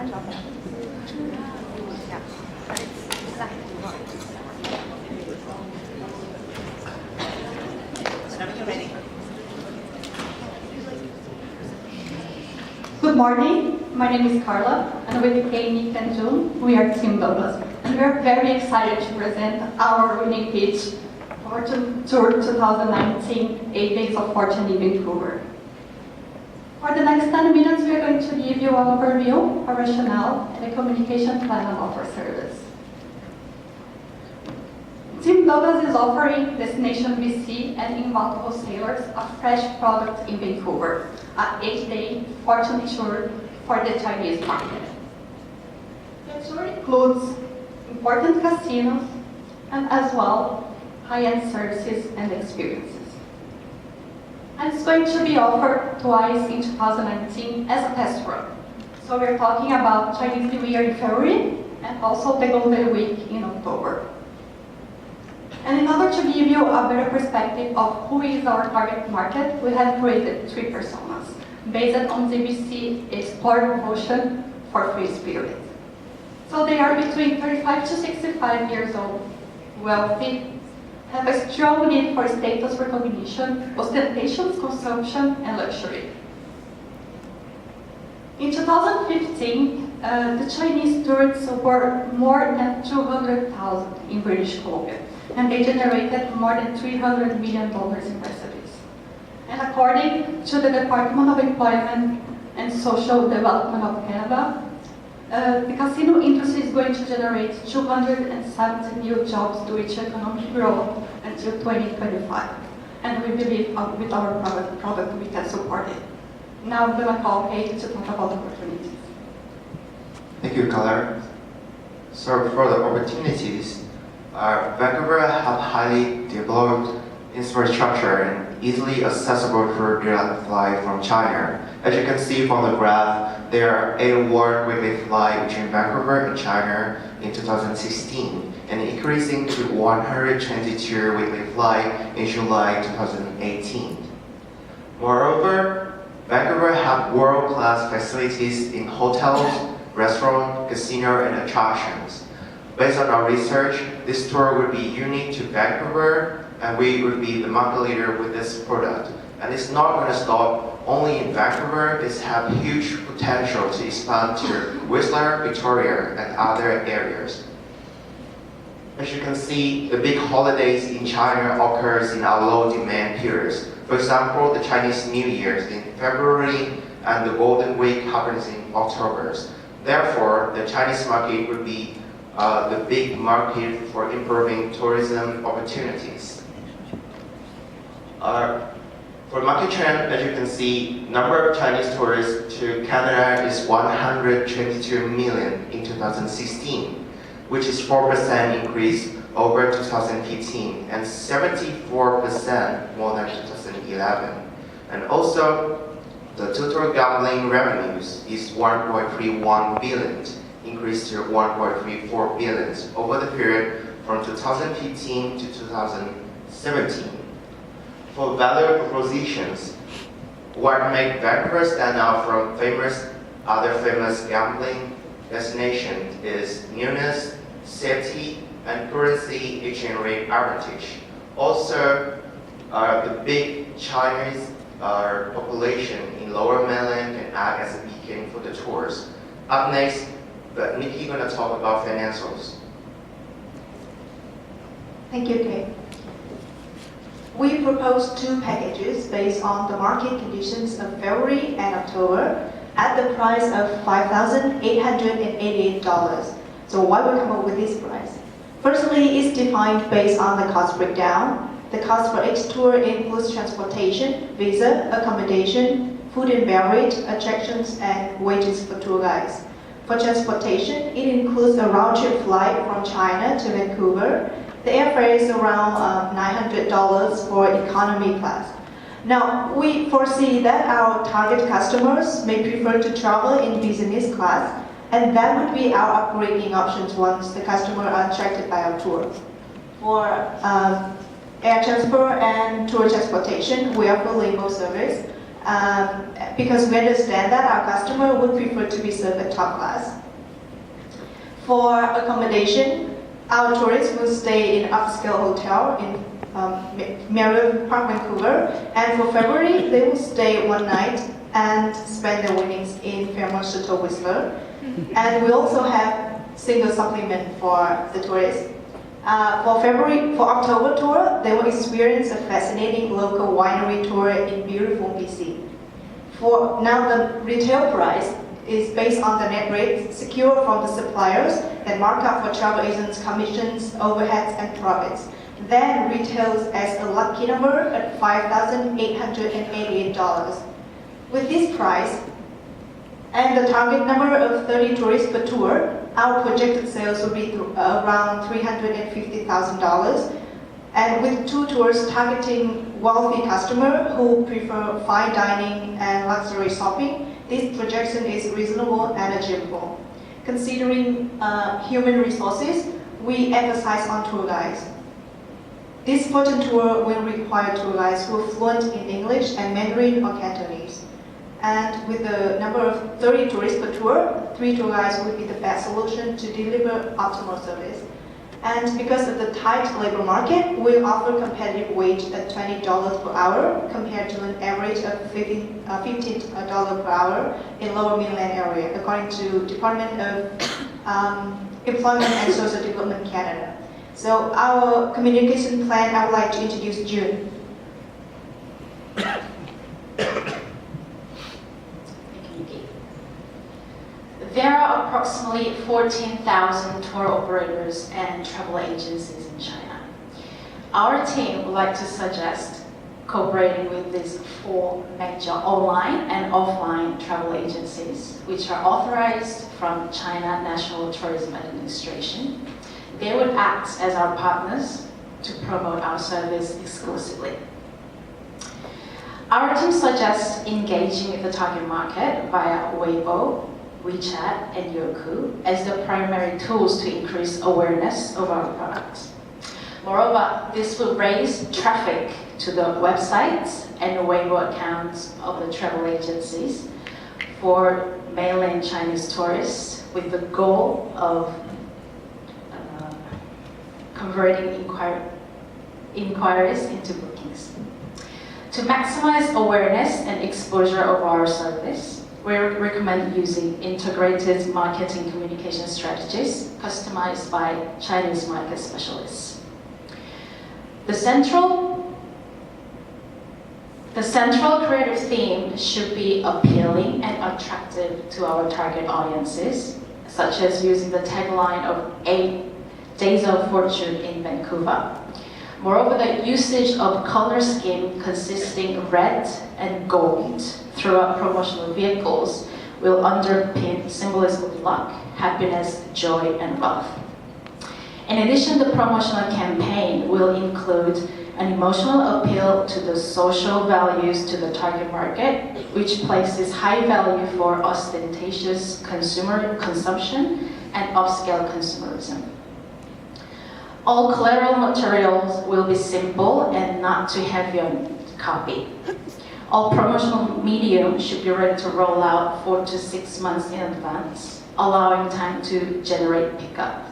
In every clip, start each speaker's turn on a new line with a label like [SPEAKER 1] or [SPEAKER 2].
[SPEAKER 1] Good morning, my name is Carla, and with Amy and June, we are Team Douglas. And we are very excited to present our winning pitch for Tour 2019, 8 Days of Fortune in Vancouver. For the next 10 minutes, we are going to give you an overview, a rationale, and a communication plan of our service. Team Douglas is offering Destination BC and inbound wholesalers a fresh product in Vancouver, an 8-day Fortune tour for the Chinese market. The tour includes important casinos and as well high-end services and experiences. And it's going to be offered twice in 2019 as a test run. So we're talking about Chinese New Year in February and also the Golden Week in October. And in order to give you a better perspective of who is our target market, we have created 3 personas based on ZBC Explore Promotion for Free Spirit. So they are between 35 to 65 years old, wealthy, have a strong need for status recognition, ostentations, consumption, and luxury. In 2015, the Chinese tourists were more than 200,000 in British Columbia, and they generated more than $300 million in receipts. And according to the Department of Employment and Social Development of Canada, the casino industry is going to generate 270 new jobs to reach economic growth until 2025. And we believe with our product we can support it. Now I'm going to call Kate to talk about opportunities.
[SPEAKER 2] Thank you, Carla. So for the opportunities, Vancouver have highly developed infrastructure and easily accessible for direct flight from China. As you can see from the graph, there are 8 world weekly flights between Vancouver and China in 2016, and increasing to 122 weekly flights in July 2018. Moreover, Vancouver have world-class facilities in hotels, restaurants, casino, and attractions. Based on our research, this tour would be unique to Vancouver, and we would be the market leader with this product. And it's not going to stop only in Vancouver. It has huge potential to expand to Whistler, Victoria, and other areas. As you can see, the big holidays in China occurs in our low demand periods. For example, the Chinese New Year is in February, and the Golden Week happens in October. Therefore, the Chinese market would be the big market for improving tourism opportunities. For market trend, as you can see, number of Chinese tourists to Canada is 122 million in 2016, which is 4% increase over 2015 and 74% more than 2011. And also, the total gambling revenues is 1.31 billion, increased to 1.34 billion over the period from 2015 to 2017. For value propositions, what makes Vancouver stand out from other famous gambling destinations is newness, safety, and currency exchange rate advantage. Also, the big Chinese population in Lower Mainland can act as a beacon for the tours. Up next, Nikki is going to talk about financials.
[SPEAKER 3] Thank you, Kate. We propose 2 packages based on the market conditions of February and October at the price of $5,888. So why we come up with this price? Firstly, it's defined based on the cost breakdown. The cost for each tour includes transportation, visa, accommodation, food and beverage, attractions, and wages for tour guides. For transportation, it includes a round-trip flight from China to Vancouver. The airfare is around $900 for economy class. Now, we foresee that our target customers may prefer to travel in business class, and that would be our upgrading options once the customer are attracted by our tour. For air transfer and tour transportation, we offer limo service. because we understand that our customer would prefer to be served at top class. For accommodation, our tourists will stay in upscale hotel in Marriott Park, Vancouver, and for February, they will stay one night and spend their winnings in Fairmont Chateau Whistler. And we also have single supplement for the tourists. For October tour, they will experience a fascinating local winery tour in beautiful BC. For now, the retail price is based on the net rates secured from the suppliers and marked up for travel agents' commissions, overheads, and profits. Then retails as a lucky number at $5,888. With this price and the target number of 30 tourists per tour, our projected sales will be around $350,000. And with 2 tours targeting wealthy customers who prefer fine dining and luxury shopping, this projection is reasonable and achievable. Considering human resources, we emphasize on tour guides. This Fortune tour will require tour guides who are fluent in English and Mandarin or Cantonese. And with the number of 30 tourists per tour, 3 tour guides would be the best solution to deliver optimal service. And because of the tight labor market, we'll offer competitive wage at $20 per hour compared to an average of $15 per hour in Lower Mainland area, according to Department of Employment and Social Development Canada. So our communication plan, I would like to introduce June.
[SPEAKER 4] There are approximately 14,000 tour operators and travel agencies in China. Our team would like to suggest cooperating with these 4 major online and offline travel agencies, which are authorized from China National Tourism Administration. They would act as our partners to promote our service exclusively. Our team suggests engaging with the target market via Weibo, WeChat, and Youku as the primary tools to increase awareness of our products. Moreover, this will raise traffic to the websites and Weibo accounts of the travel agencies for mainland Chinese tourists with the goal of converting inquiries into bookings. To maximize awareness and exposure of our service, we recommend using integrated marketing communication strategies customized by Chinese market specialists. The central creative theme should be appealing and attractive to our target audiences, such as using the tagline of 8 Days of Fortune in Vancouver. Moreover, the usage of color scheme consisting of red and gold throughout promotional vehicles will underpin symbolism of luck, happiness, joy, and wealth. In addition, the promotional campaign will include an emotional appeal to the social values to the target market, which places high value for ostentatious consumer consumption and upscale consumerism. All collateral materials will be simple and not too heavy on copy. All promotional medium should be ready to roll out 4 to 6 months in advance, allowing time to generate pickup.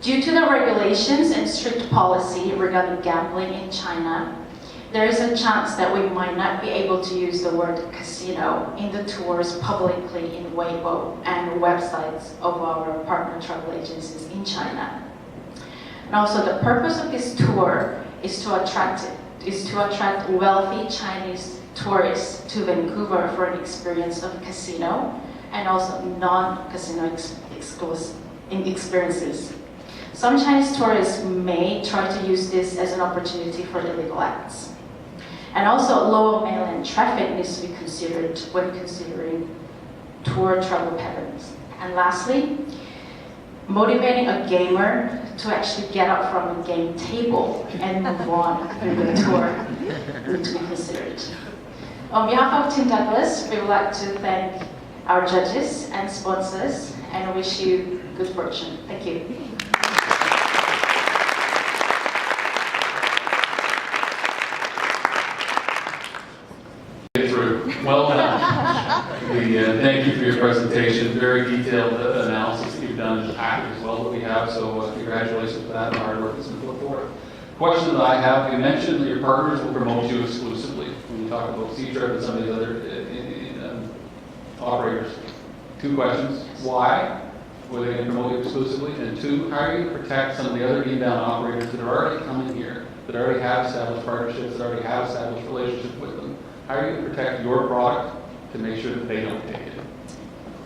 [SPEAKER 4] Due to the regulations and strict policy regarding gambling in China, there is a chance that we might not be able to use the word casino in the tours publicly in Weibo and websites of our partner travel agencies in China. And also the purpose of this tour is to attract wealthy Chinese tourists to Vancouver for an experience of casino and also non-casino experiences. Some Chinese tourists may try to use this as an opportunity for illegal acts. And also, Lower Mainland traffic needs to be considered when considering tour travel patterns. And lastly, motivating a gamer to actually get up from a game table and move on through the tour needs to be considered. On behalf of Team Douglas, we would like to thank our judges and sponsors and wish you good fortune. Thank you.
[SPEAKER 5] Through. Well done. Thank you for your presentation. Very detailed analysis that you've done in the package as well that we have. So congratulations for that and the hard work that's been put forward. Question that I have, you mentioned that your partners will promote you exclusively when you talk about C-Trip and some of these other operators. Two questions. Why were they going to promote you exclusively? And two, how are you going to protect some of the other inbound operators that are already coming here, that already have established partnerships, that already have established relationships with them? How are you going to protect your product to make sure that they don't take it?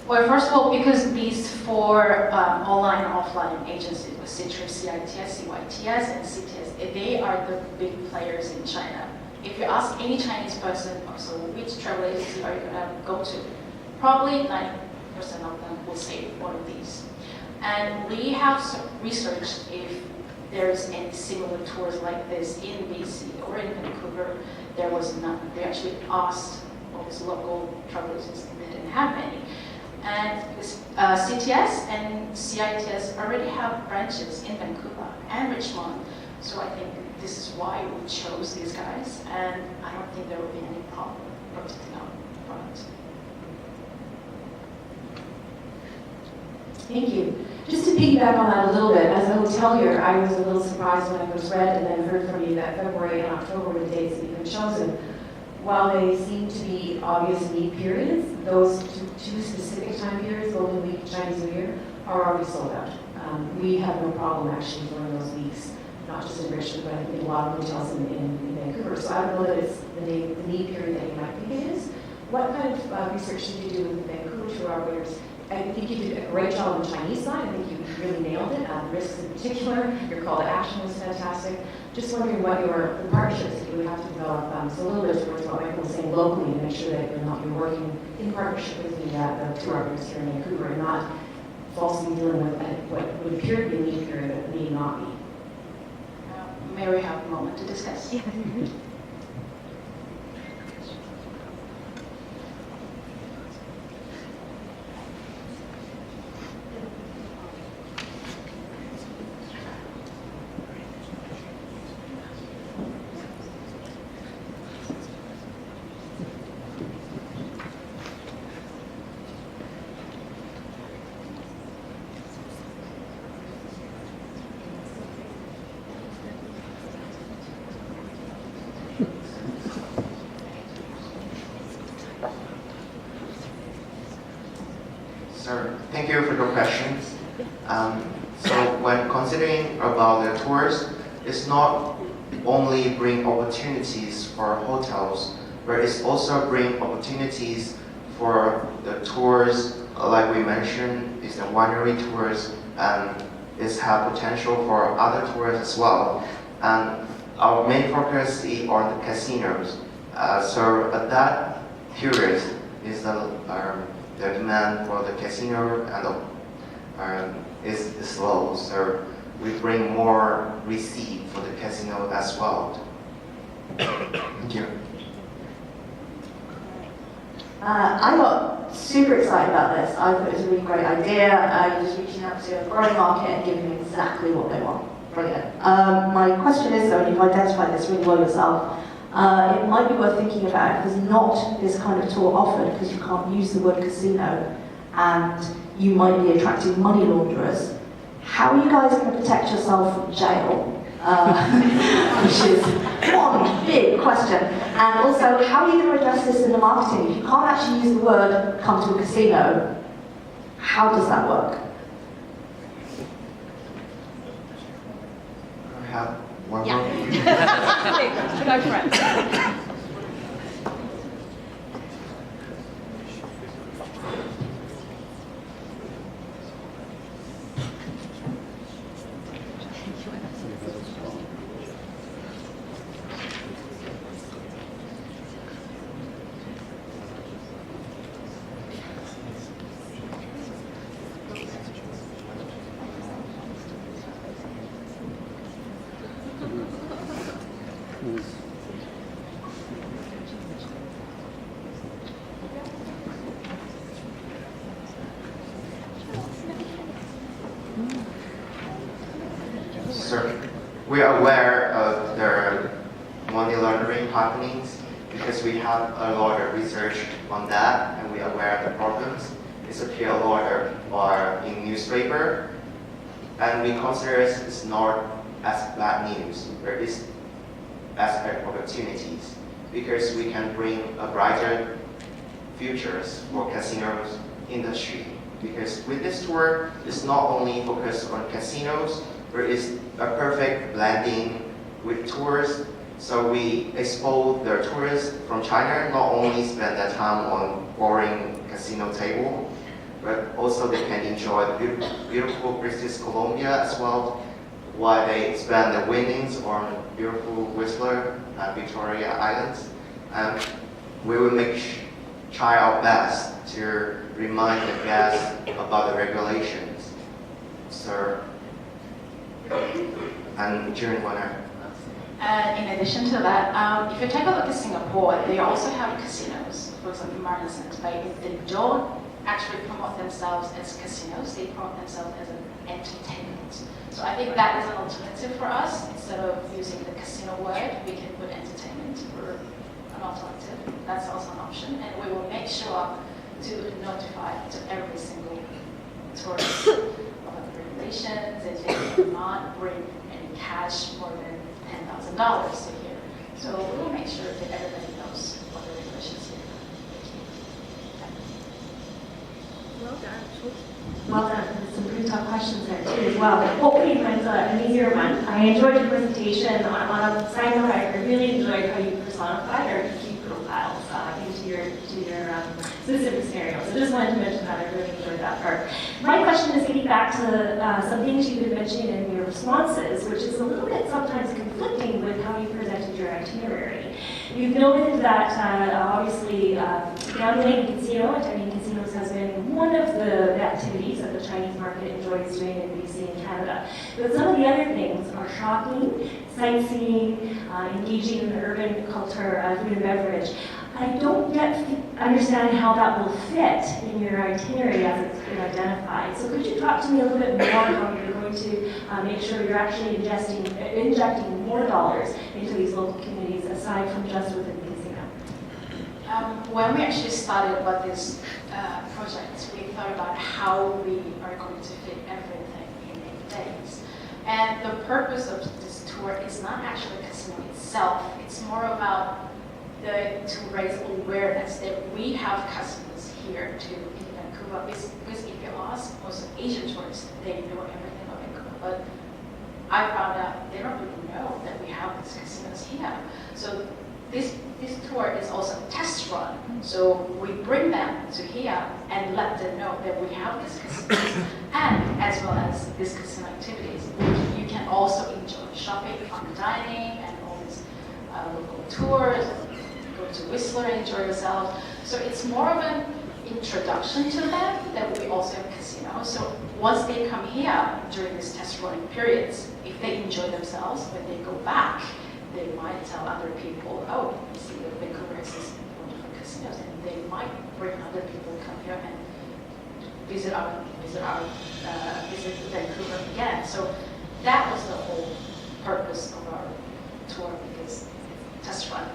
[SPEAKER 4] Well, first of all, because these four online and offline agencies, with C-Trip, CITS, CYTS, and CTS, they are the big players in China. If you ask any Chinese person, so which travel agency are you going to go to? Probably 90% of them will say one of these. And we have researched if there's any similar tours like this in BC or in Vancouver. There was none. We actually asked all these local travel agencies and they didn't have any. And CTS and CITS already have branches in Vancouver and Richmond. So I think this is why we chose these guys. And I don't think there will be any problem protecting our product.
[SPEAKER 6] Thank you. Just to piggyback on that a little bit, as a hotelier, I was a little surprised when I first read and then heard from you that February and October were the dates that you've been chosen. While they seem to be obvious need periods, those two specific time periods, Golden Week and Chinese New Year, are already sold out. We have no problem actually filling those weeks, not just in Richmond, but I think in a lot of hotels in Vancouver. So I don't know that it's the need period that you might think it is. What kind of research did you do with the Vancouver tour operators? I think you did a great job on the Chinese side. I think you really nailed it. Risks in particular, your call to action was fantastic. Just wondering what the partnerships that you would have to develop. So a little bit towards what Michael was saying locally to make sure that you're working in partnership with the tour operators here in Vancouver and not falsely dealing with what would appear to be a need period but may not be.
[SPEAKER 4] May we have a moment to discuss?
[SPEAKER 2] Sir, thank you for your questions. So when considering about the tours, it's not only bring opportunities for hotels, but it's also bring opportunities for the tours, like we mentioned, is the winery tours, and it's have potential for other tours as well. And our main focus is on the casinos. So at that period is the demand for the casino and is low. So we bring more receipt for the casino as well. Thank you.
[SPEAKER 3] I got super excited about this. I thought it was a really great idea. You're just reaching out to a growing market and giving them exactly what they want. Brilliant. My question is, though, and you've identified this really well yourself, it might be worth thinking about if there's not this kind of tour offered because you can't use the word casino and you might be attracting money launderers. How are you guys going to protect yourself from jail? Which is one big question. And also, how are you going to address this in the marketing? If you can't actually use the word "come to a casino," how does that work?
[SPEAKER 2] I have one
[SPEAKER 1] Yeah.
[SPEAKER 2] more.
[SPEAKER 1] Go for it.
[SPEAKER 2] Sir, we are aware of the money laundering happenings because we have a lot of research on that and we are aware of the problems. It's appeared a lot or in newspaper, and we consider it's not as bad news. There is aspect opportunities because we can bring a brighter futures for casinos industry. Because with this tour, it's not only focused on casinos, but it's a perfect blending with tours. So we expose the tourists from China, not only spend their time on boring casino table, but also they can enjoy the beautiful British Columbia as well, while they spend the winnings on beautiful Whistler and Victoria Islands. And we will try our best to remind the guests about the regulations. So, and during winter.
[SPEAKER 4] In addition to that, if you take a look at Singapore, they also have casinos. For example, Marina Sands Bay. They don't actually promote themselves as casinos, they promote themselves as an entertainment. So I think that is an alternative for us. Instead of using the casino word, we can put entertainment for an alternative. That's also an option. And we will make sure to notify to every single tourist about the regulations, and they cannot bring any cash more than $10,000 to here. So we will make sure that everybody knows what the regulations here.
[SPEAKER 7] Well done. Well done. There's some pretty tough questions there too as well. Hopefully it was an easier one. I enjoyed your presentation. On a side note, I really enjoyed how you personified our key profiles into your specific scenarios. So just wanted to mention that. I really enjoyed that part. My question is getting back to some things you've been mentioning in your responses, which is a little bit sometimes conflicting with how you presented your itinerary. You've noted that obviously gambling and casino, attending casinos has been one of the activities that the Chinese market enjoys doing in BC and Canada. But some of the other things are shopping, sightseeing, engaging in the urban culture, food and beverage. I don't yet understand how that will fit in your itinerary as it's been identified. So could you talk to me a little bit more how you're going to make sure you're actually injecting more dollars into these local communities aside from just within the casino?
[SPEAKER 4] When we actually started about this project, we thought about how we are going to fit everything in 8 days. And the purpose of this tour is not actually the casino itself. It's more about to raise awareness that we have customers here too in Vancouver. Because if you ask most Asian tourists, they know everything about Vancouver. But I found out they don't really know that we have these casinos here. So this tour is also a test run. So we bring them to here and let them know that we have these casinos and as well as these casino activities. You can also enjoy shopping, fine dining, and all these local tours. Go to Whistler, enjoy yourself. So it's more of an introduction to them that we also have casinos. So once they come here during this test running periods, if they enjoy themselves, when they go back, they might tell other people, oh, you see that Vancouver has these wonderful casinos, and they might bring other people to come here and visit Vancouver again. So that was the whole purpose of our tour, because it's a test run.